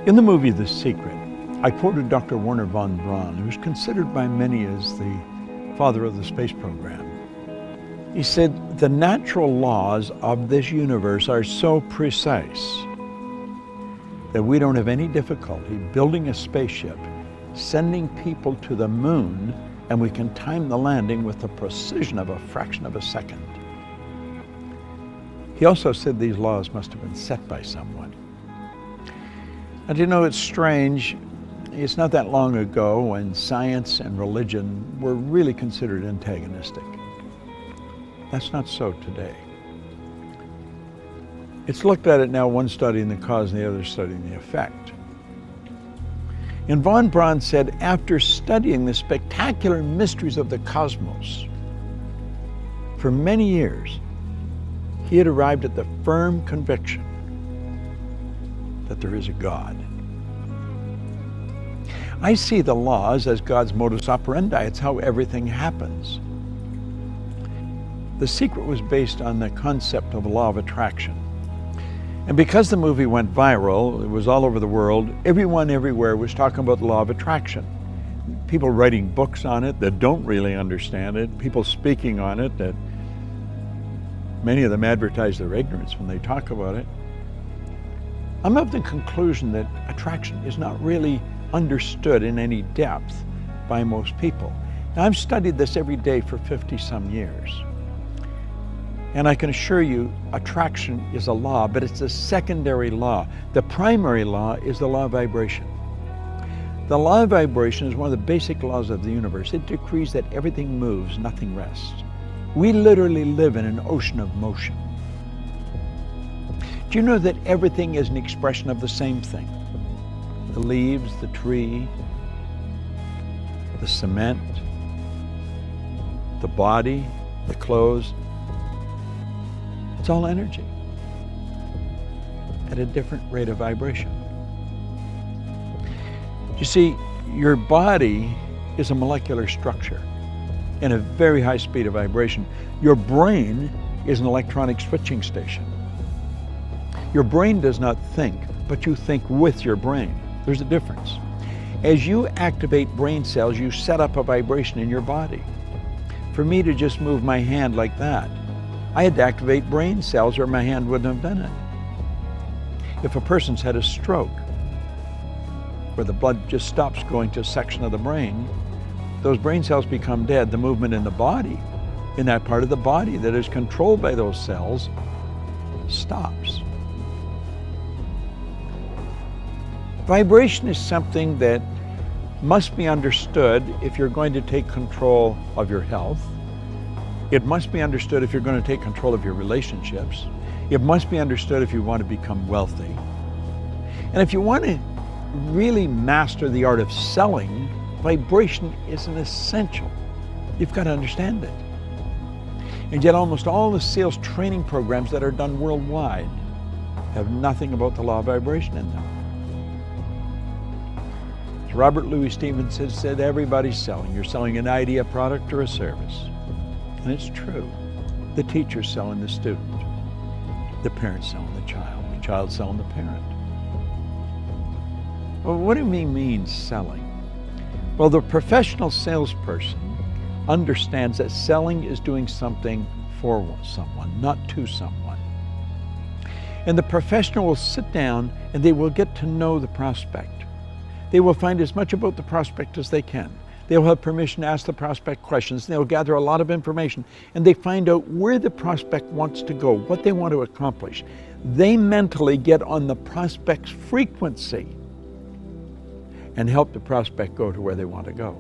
In the movie The Secret, I quoted Dr. Wernher von Braun, who is considered by many as the father of the space program. He said, the natural laws of this universe are so precise that we don't have any difficulty building a spaceship, sending people to the moon, and we can time the landing with the precision of a fraction of a second. He also said these laws must have been set by someone. And you know, it's strange. It's not that long ago when science and religion were really considered antagonistic. That's not so today. It's looked at it now, one studying the cause and the other studying the effect. And von Braun said, after studying the spectacular mysteries of the cosmos for many years, he had arrived at the firm conviction that there is a God. I see the laws as God's modus operandi. It's how everything happens. The Secret was based on the concept of the law of attraction. And because the movie went viral, it was all over the world, everyone everywhere was talking about the law of attraction. People writing books on it that don't really understand it, people speaking on it that many of them advertise their ignorance when they talk about it. I'm of the conclusion that attraction is not really understood in any depth by most people. Now, I've studied this every day for 50-some years. And I can assure you, attraction is a law, but it's a secondary law. The primary law is the law of vibration. The law of vibration is one of the basic laws of the universe. It decrees that everything moves, nothing rests. We literally live in an ocean of motion. Do you know that everything is an expression of the same thing? The leaves, the tree, the cement, the body, the clothes. It's all energy at a different rate of vibration. You see, your body is a molecular structure in a very high speed of vibration. Your brain is an electronic switching station. Your brain does not think, but you think with your brain. There's a difference. As you activate brain cells, you set up a vibration in your body. For me to just move my hand like that, I had to activate brain cells or my hand wouldn't have done it. If a person's had a stroke, where the blood just stops going to a section of the brain, those brain cells become dead. The movement in the body, in that part of the body that is controlled by those cells, stops. Vibration is something that must be understood if you're going to take control of your health. It must be understood if you're going to take control of your relationships. It must be understood if you want to become wealthy. And if you want to really master the art of selling, vibration is an essential. You've got to understand it. And yet almost all the sales training programs that are done worldwide have nothing about the law of vibration in them. As Robert Louis Stevenson said, everybody's selling. You're selling an idea, a product, or a service. And it's true. The teacher's selling the student. The parent's selling the child's selling the parent. Well, what do we mean selling? Well, the professional salesperson understands that selling is doing something for someone, not to someone. And the professional will sit down and they will get to know the prospect. They will find as much about the prospect as they can. They will have permission to ask the prospect questions. They will gather a lot of information and they find out where the prospect wants to go, what they want to accomplish. They mentally get on the prospect's frequency and help the prospect go to where they want to go.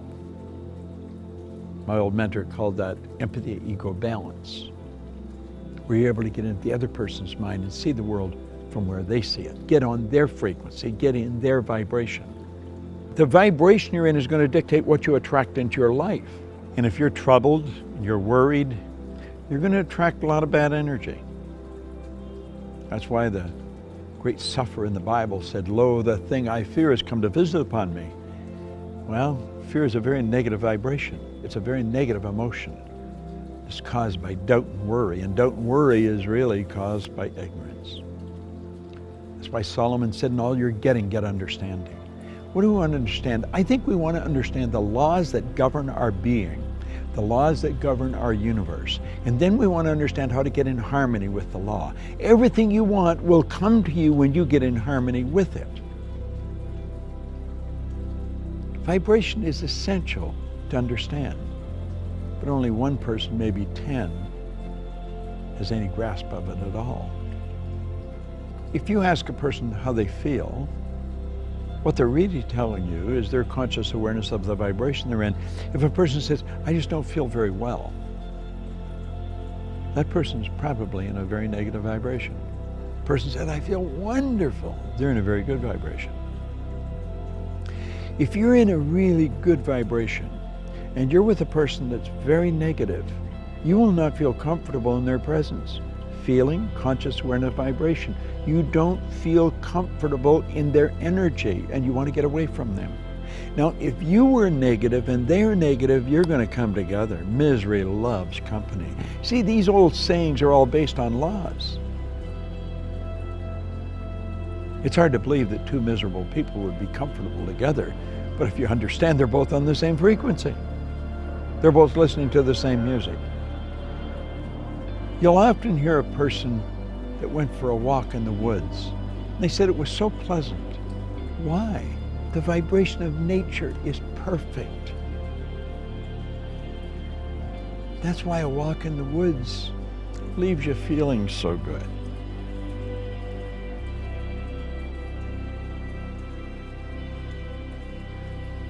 My old mentor called that empathy-ego balance, where you're able to get into the other person's mind and see the world from where they see it. Get on their frequency, get in their vibration. The vibration you're in is going to dictate what you attract into your life. And if you're troubled, you're worried, you're going to attract a lot of bad energy. That's why the great sufferer in the Bible said, "Lo, the thing I fear has come to visit upon me." Well, fear is a very negative vibration. It's a very negative emotion. It's caused by doubt and worry, and doubt and worry is really caused by ignorance. Let's why Solomon said, in all you're getting, get understanding. What do we want to understand? I think we want to understand the laws that govern our being, the laws that govern our universe. And then we want to understand how to get in harmony with the law. Everything you want will come to you when you get in harmony with it. Vibration is essential to understand, but only one person, maybe 10, has any grasp of it at all. If you ask a person how they feel, what they're really telling you is their conscious awareness of the vibration they're in. If a person says, I just don't feel very well, that person's probably in a very negative vibration. A person said, I feel wonderful, they're in a very good vibration. If you're in a really good vibration and you're with a person that's very negative, you will not feel comfortable in their presence. Feeling, conscious awareness, vibration. You don't feel comfortable in their energy and you want to get away from them. Now, if you were negative and they're negative, you're going to come together. Misery loves company. See, these old sayings are all based on laws. It's hard to believe that two miserable people would be comfortable together, but if you understand they're both on the same frequency, they're both listening to the same music. You'll often hear a person that went for a walk in the woods. They said it was so pleasant. Why? The vibration of nature is perfect. That's why a walk in the woods leaves you feeling so good.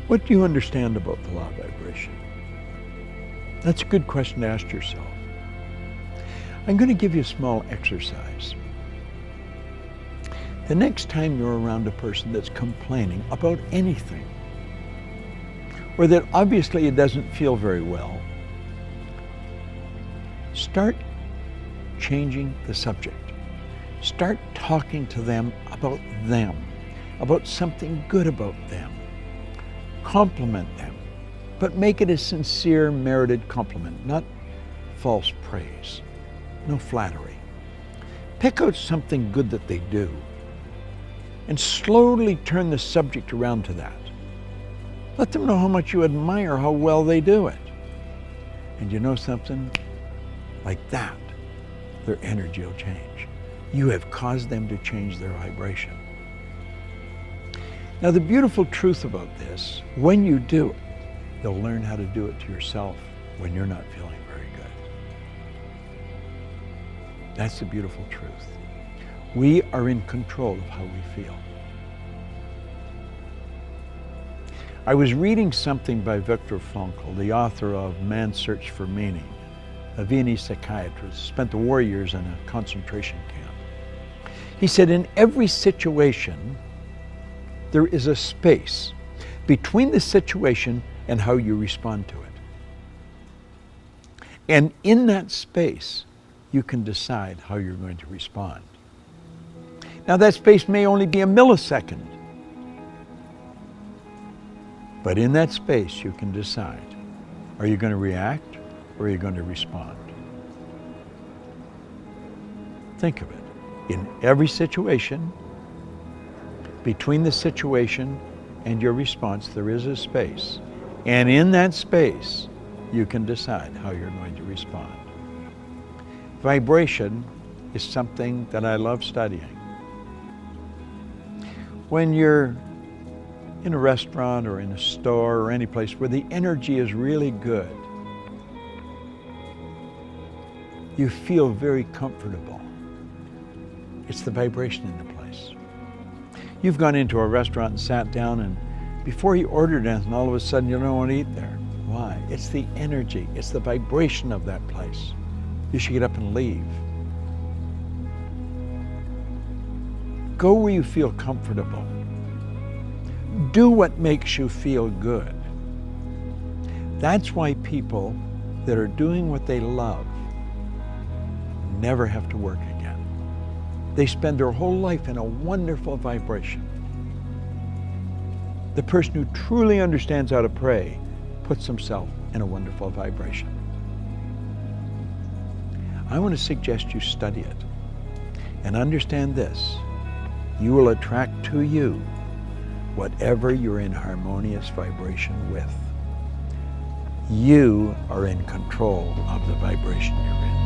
What do you understand about the law of vibration? That's a good question to ask yourself. I'm going to give you a small exercise. The next time you're around a person that's complaining about anything, or that obviously it doesn't feel very well, start changing the subject. Start talking to them, about something good about them. Compliment them, but make it a sincere, merited compliment, not false praise, no flattery. Pick out something good that they do and slowly turn the subject around to that. Let them know how much you admire how well they do it. And you know something? Like that, their energy will change. You have caused them to change their vibration. Now, the beautiful truth about this, when you do it, you'll learn how to do it to yourself when you're not feeling very good. That's the beautiful truth. We are in control of how we feel. I was reading something by Viktor Frankl, the author of Man's Search for Meaning, a Viennese psychiatrist, spent the war years in a concentration camp. He said, in every situation, there is a space between the situation and how you respond to it. And in that space, you can decide how you're going to respond. Now, that space may only be a millisecond, but in that space, you can decide, are you going to react or are you going to respond? Think of it. In every situation, between the situation and your response, there is a space. And in that space, you can decide how you're going to respond. Vibration is something that I love studying. When you're in a restaurant or in a store or any place where the energy is really good, you feel very comfortable. It's the vibration in the place. You've gone into a restaurant and sat down, and before you ordered anything, all of a sudden you don't want to eat there. Why? It's the energy, it's the vibration of that place. You should get up and leave. Go where you feel comfortable. Do what makes you feel good. That's why people that are doing what they love never have to work again. They spend their whole life in a wonderful vibration. The person who truly understands how to pray puts himself in a wonderful vibration. I want to suggest you study it and understand this. you will attract to you whatever you're in harmonious vibration with. You are in control of the vibration you're in.